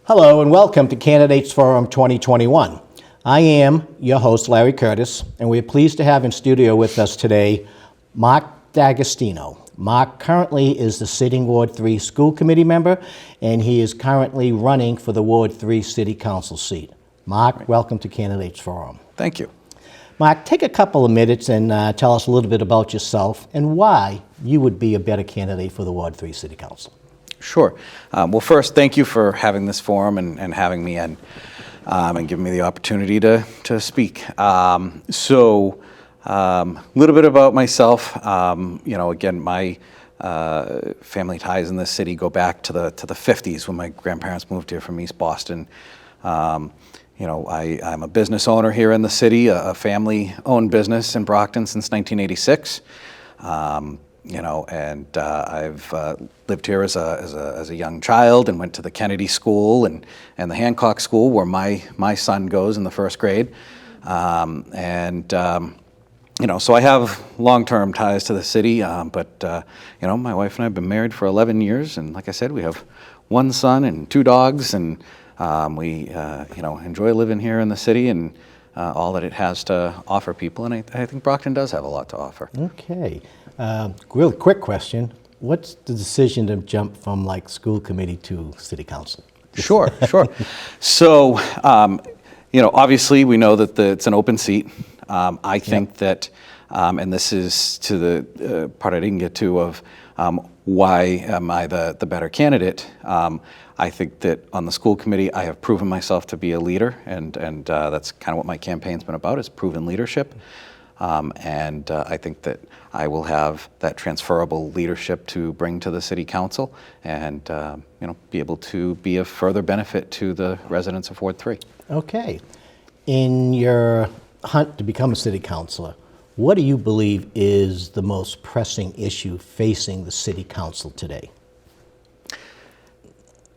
Hello and welcome to Candidates Forum 2021. I am your host, Larry Curtis, and we're pleased to have in studio with us today Mark D'Agostino. Mark currently is the sitting Ward 3 school committee member, and he is currently running for the Ward 3 city council seat. Mark, welcome to Candidates Forum. Thank you. Mark, take a couple of minutes and tell us a little bit about yourself and why you would be a better candidate for the Ward 3 city council. Sure. Well, first, thank you for having this forum and having me in and giving me the opportunity to speak. A little bit about myself. Again, my family ties in this city go back to the 50s when my grandparents moved here from East Boston. I'm a business owner here in the city, a family-owned business in Brockton since 1986. I've lived here as a young child and went to the Kennedy School and the Hancock School where my son goes in the first grade. So I have long-term ties to the city, but my wife and I have been married for 11 years, and like I said, we have one son and two dogs, and we enjoy living here in the city and all that it has to offer people, and I think Brockton does have a lot to offer. Okay. Really quick question. What's the decision to jump from school committee to city council? Sure. So, obviously we know that it's an open seat. I think that, and this is to the part I didn't get to of why am I the better candidate. I think that on the school committee I have proven myself to be a leader, and that's kind of what my campaign's been about, is proven leadership. I think that I will have that transferable leadership to bring to the city council and be able to be of further benefit to the residents of Ward 3. Okay. In your hunt to become a city councilor, what do you believe is the most pressing issue facing the city council today?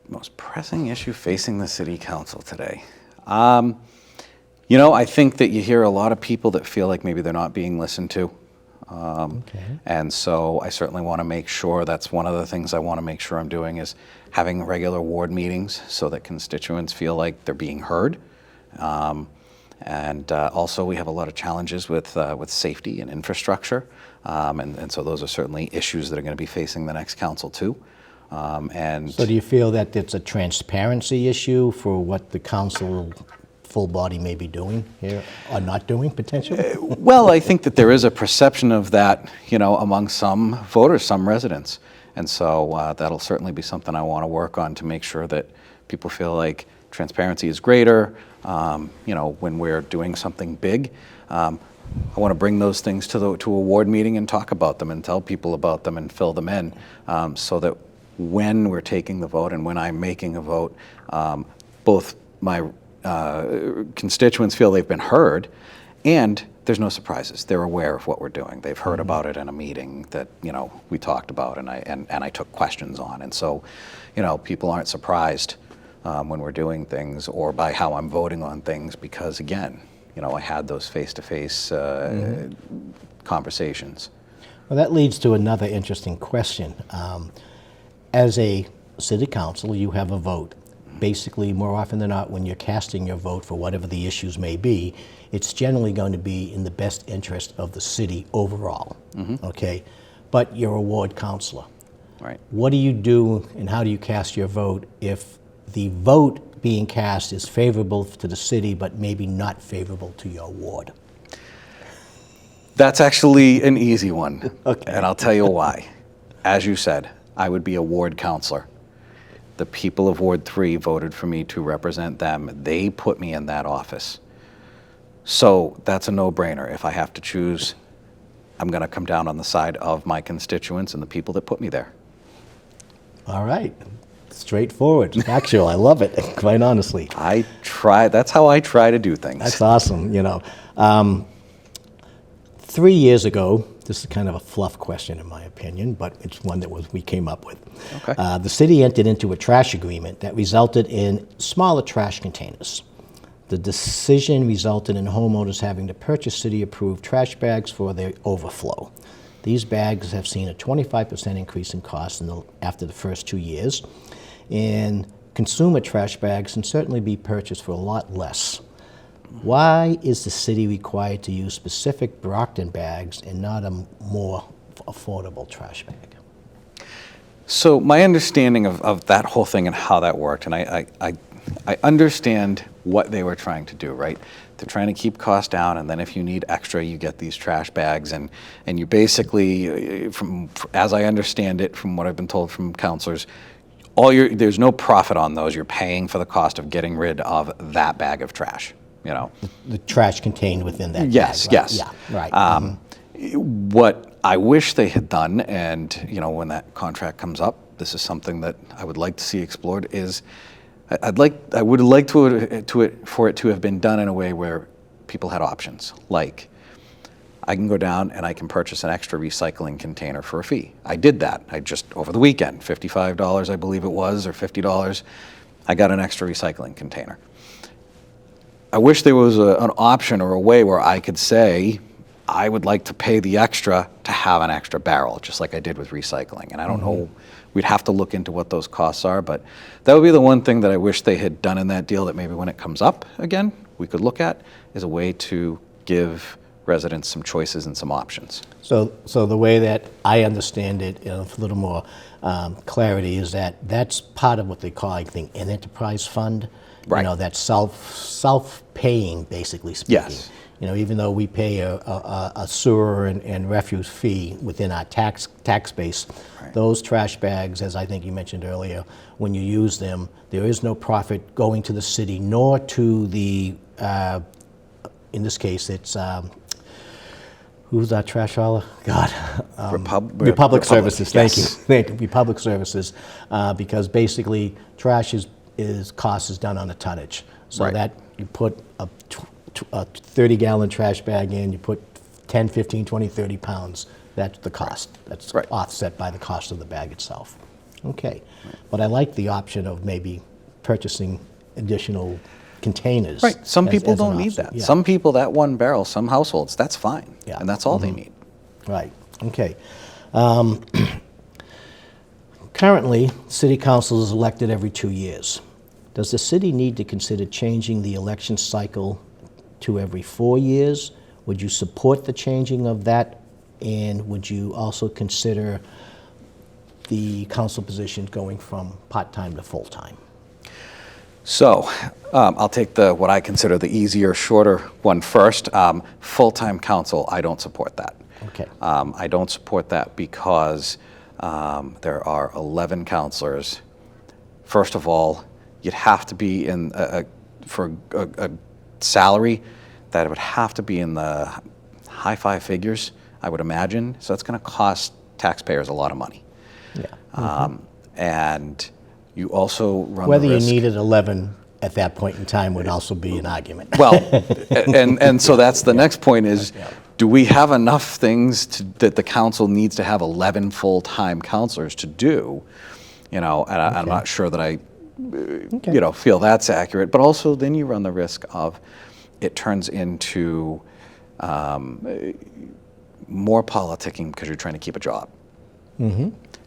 Most pressing issue facing the city council today? I think that you hear a lot of people that feel like maybe they're not being listened to. And so I certainly want to make sure, that's one of the things I want to make sure I'm doing, is having regular ward meetings so that constituents feel like they're being heard. Also we have a lot of challenges with safety and infrastructure. And so those are certainly issues that are going to be facing the next council too. So do you feel that it's a transparency issue for what the council full body may be doing here or not doing potentially? Well, I think that there is a perception of that, among some voters, some residents. And so that'll certainly be something I want to work on to make sure that people feel like transparency is greater. When we're doing something big, I want to bring those things to a ward meeting and talk about them and tell people about them and fill them in, so that when we're taking the vote and when I'm making a vote, both my constituents feel they've been heard, and there's no surprises. They're aware of what we're doing. They've heard about it in a meeting that we talked about, and I took questions on, and so people aren't surprised when we're doing things or by how I'm voting on things, because again, I had those face-to-face conversations. Well, that leads to another interesting question. As a city council, you have a vote. Basically, more often than not, when you're casting your vote for whatever the issues may be, it's generally going to be in the best interest of the city overall, okay? But you're a ward councilor. Right. What do you do and how do you cast your vote if the vote being cast is favorable to the city but maybe not favorable to your ward? That's actually an easy one, Okay. And I'll tell you why. As you said, I would be a ward councilor. The people of Ward 3 voted for me to represent them. They put me in that office. So that's a no-brainer. If I have to choose, I'm going to come down on the side of my constituents and the people that put me there. All right. Straightforward. Actually, I love it, quite honestly. That's how I try to do things. That's awesome, 3 years ago, this is kind of a fluff question in my opinion, but it's one that we came up with. Okay. The city entered into a trash agreement that resulted in smaller trash containers. The decision resulted in homeowners having to purchase city-approved trash bags for their overflow. These bags have seen a 25% increase in cost after the first 2 years, and consumer trash bags can certainly be purchased for a lot less. Why is the city required to use specific Brockton bags and not a more affordable trash bag? So my understanding of that whole thing and how that worked, and I understand what they were trying to do, right? They're trying to keep costs down, and then if you need extra, you get these trash bags, and you basically, as I understand it, from what I've been told from counselors, there's no profit on those. You're paying for the cost of getting rid of that bag of trash, you know? The trash contained within that Yes, bag, right? yes. Yeah, right. What I wish they had done, and you know, when that contract comes up, this is something that I would like to see explored, is I would like for it to have been done in a way where people had options. Like, I can go down and I can purchase an extra recycling container for a fee. I did that. I just, over the weekend, $55 I believe it was, or $50, I got an extra recycling container. I wish there was an option or a way where I could say, I would like to pay the extra to have an extra barrel, just like I did with recycling. And I don't know, we'd have to look into what those costs are, but that would be the one thing that I wish they had done in that deal that maybe when it comes up again, we could look at, is a way to give residents some choices and some options. So the way that I understand it, you know, for a little more clarity, is that that's part of what they call, I think, an enterprise fund. Right. You know, that's self-paying, basically speaking. Yes. You know, even though we pay a sewer and refuse fee within our tax base, Right. those trash bags, as I think you mentioned earlier, when you use them, there is no profit going to the city, nor to the, in this case, it's, who's our trash hauler? God. Republic Services, thank you. Yes. Thank you, Republic Services, because basically trash cost is done on a tonnage. So Right. that you put a 30-gallon trash bag in, you put 10, 15, 20, 30 pounds, that's the cost. That's Right. offset by the cost of the bag itself. Okay, but I like the option of maybe purchasing additional containers. Right, some people as an don't need option. that. Yeah. Some people, that one barrel, some households, that's fine. Yeah. And that's all they need. Right, okay. Currently, city council is elected every 2 years. Does the city need to consider changing the election cycle to every 4 years? Would you support the changing of that? And would you also consider the council position going from part-time to full-time? So I'll take what I consider the easier, shorter one first. Full-time council, I don't support that. Okay. I don't support that because there are 11 counselors. First of all, you'd have to be in for a salary that would have to be in the high five figures, I would imagine. So that's going to cost taxpayers a lot of money. Yeah. And you also run Whether the you risk. needed 11 at that point in time would also be an argument. Well, and so that's the next point is, do we have enough things that the council needs to have 11 full-time counselors to do? You know, and I'm not sure that I, you know, feel that's accurate. But also then you run the risk of it turns into more politicking because you're trying to keep a job.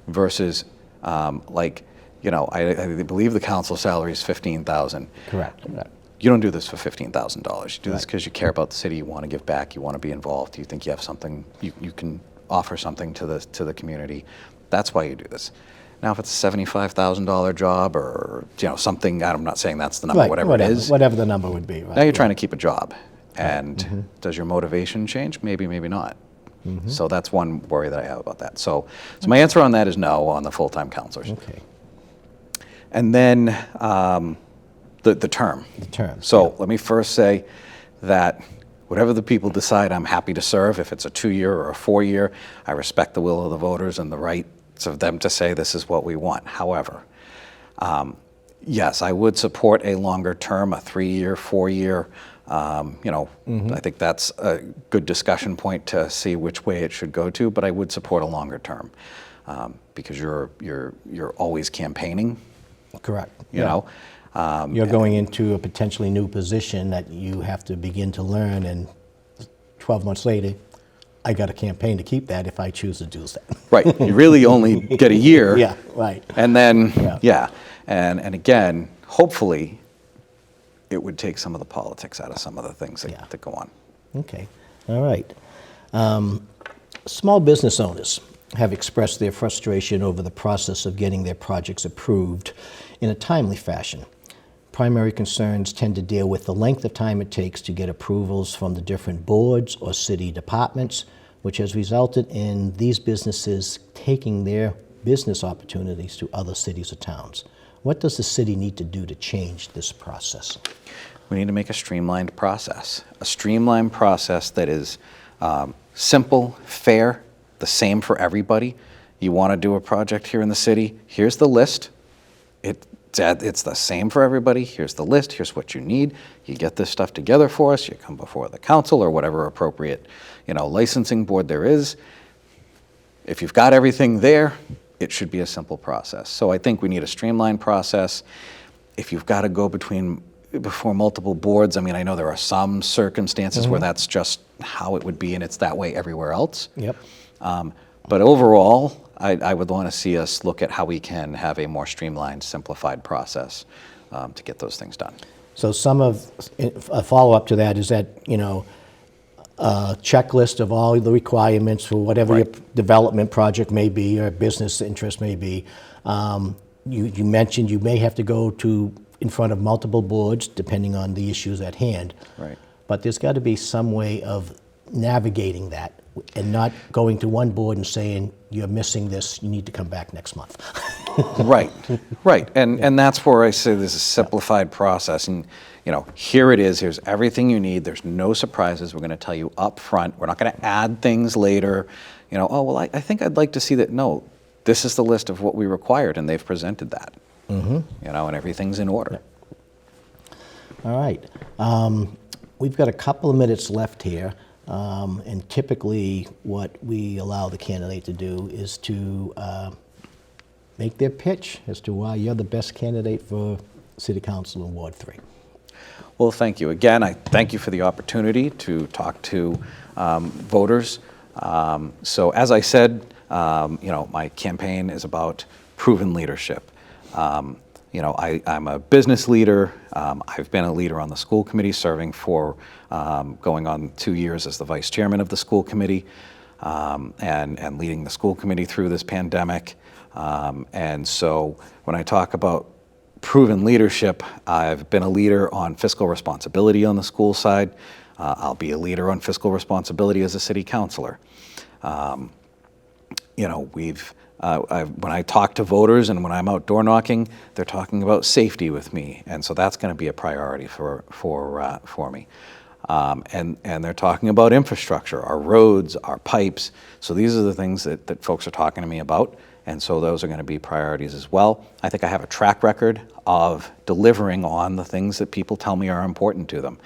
Versus like, you know, I believe the council salary is $15,000. Correct. You don't do this for $15,000. You do this because you care about the city, you want to give back, you want to be involved, you think you have something, you can offer something to the community. That's why you do this. Now, if it's a $75,000 job or, you know, something, I'm not saying that's the number, Right, whatever it is. Whatever the number would be, right? Now you're trying to keep a job. And does your motivation change? Maybe, maybe not. So that's one worry that I have about that. So my answer on that is no on the full-time counselors. Okay. And then the term. The term. So let me first say that whatever the people decide, I'm happy to serve. If it's a 2-year or a 4-year, I respect the will of the voters and the rights of them to say this is what we want. However, yes, I would support a longer term, a 3-year, 4-year. You know, I think that's a good discussion point to see which way it should go to. But I would support a longer term because you're always campaigning. Correct. You know, You're going into a potentially new position that you have to begin to learn, and 12 months later, I got a campaign to keep that if I choose to do that. right. You really only get a year. Yeah, right. And then, Yeah. And again, hopefully, it would take some of the politics out of some of the things that, Yeah. that go on. Okay, all right. Small business owners have expressed their frustration over the process of getting their projects approved in a timely fashion. Primary concerns tend to deal with the length of time it takes to get approvals from the different boards or city departments, which has resulted in these businesses taking their business opportunities to other cities or towns. What does the city need to do to change this process? We need to make a streamlined process that is simple, fair, the same for everybody. You want to do a project here in the city, here's the list. It's the same for everybody. Here's the list. Here's what you need. You get this stuff together for us. You come before the council or whatever appropriate, licensing board there is. If you've got everything there, it should be a simple process. So I think we need a streamlined process. If you've got to go before multiple boards, I mean, I know there are some circumstances where that's just how it would be, and it's that way everywhere else. Yep. But overall, I would want to see us look at how we can have a more streamlined, simplified process to get those things done. So a follow-up to that is that, a checklist of all the requirements for whatever your development project may be or business interest may be. You mentioned you may have to go in front of multiple boards depending on the issues at hand. Right. But there's got to be some way of navigating that and not going to one board and saying, you're missing this, you need to come back next month. Right. And that's where I say there's a simplified process. And, here it is. Here's everything you need. There's no surprises. We're going to tell you up front. We're not going to add things later. I think I'd like to see that. No, this is the list of what we required, and they've presented that. And everything's in order. All right. We've got a couple of minutes left here. And typically what we allow the candidate to do is to make their pitch as to why you're the best candidate for City Council in Ward 3. Well, thank you. Again, I thank you for the opportunity to talk to voters. So as I said, my campaign is about proven leadership. I'm a business leader. I've been a leader on the school committee, serving for going on 2 years as the vice chairman of the school committee, and leading the school committee through this pandemic. And so when I talk about proven leadership, I've been a leader on fiscal responsibility on the school side. I'll be a leader on fiscal responsibility as a city councilor. When I talk to voters and when I'm out door knocking, they're talking about safety with me, and so that's going to be a priority for me. And they're talking about infrastructure, our roads, our pipes. So these are the things that folks are talking to me about, and so those are going to be priorities as well. I think I have a track record of delivering on the things that people tell me are important to them,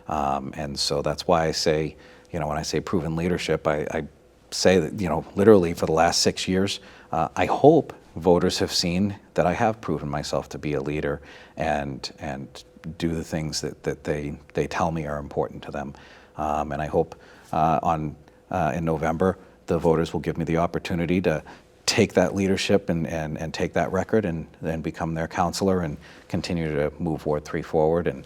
and so that's why I say, when I say proven leadership, I say that, literally for the last 6 years, I hope voters have seen that I have proven myself to be a leader and do the things that they tell me are important to them. And I hope in November, the voters will give me the opportunity to take that leadership and take that record and then become their counselor and continue to move Ward 3 forward. And,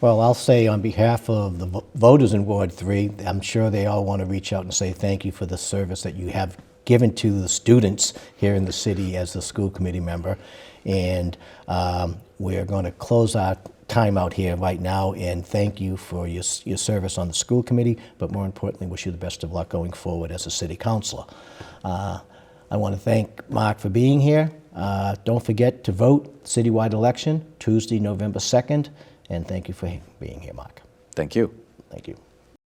Well, I'll say on behalf of the voters in Ward 3, I'm sure they all want to reach out and say thank you for the service that you have given to the students here in the city as the school committee member. And we're going to close our time out here right now and thank you for your service on the school committee, but more importantly, wish you the best of luck going forward as a city councilor. I want to thank Mark for being here. Don't forget to vote citywide election Tuesday, November 2nd. And thank you for being here, Mark. Thank you. Thank you.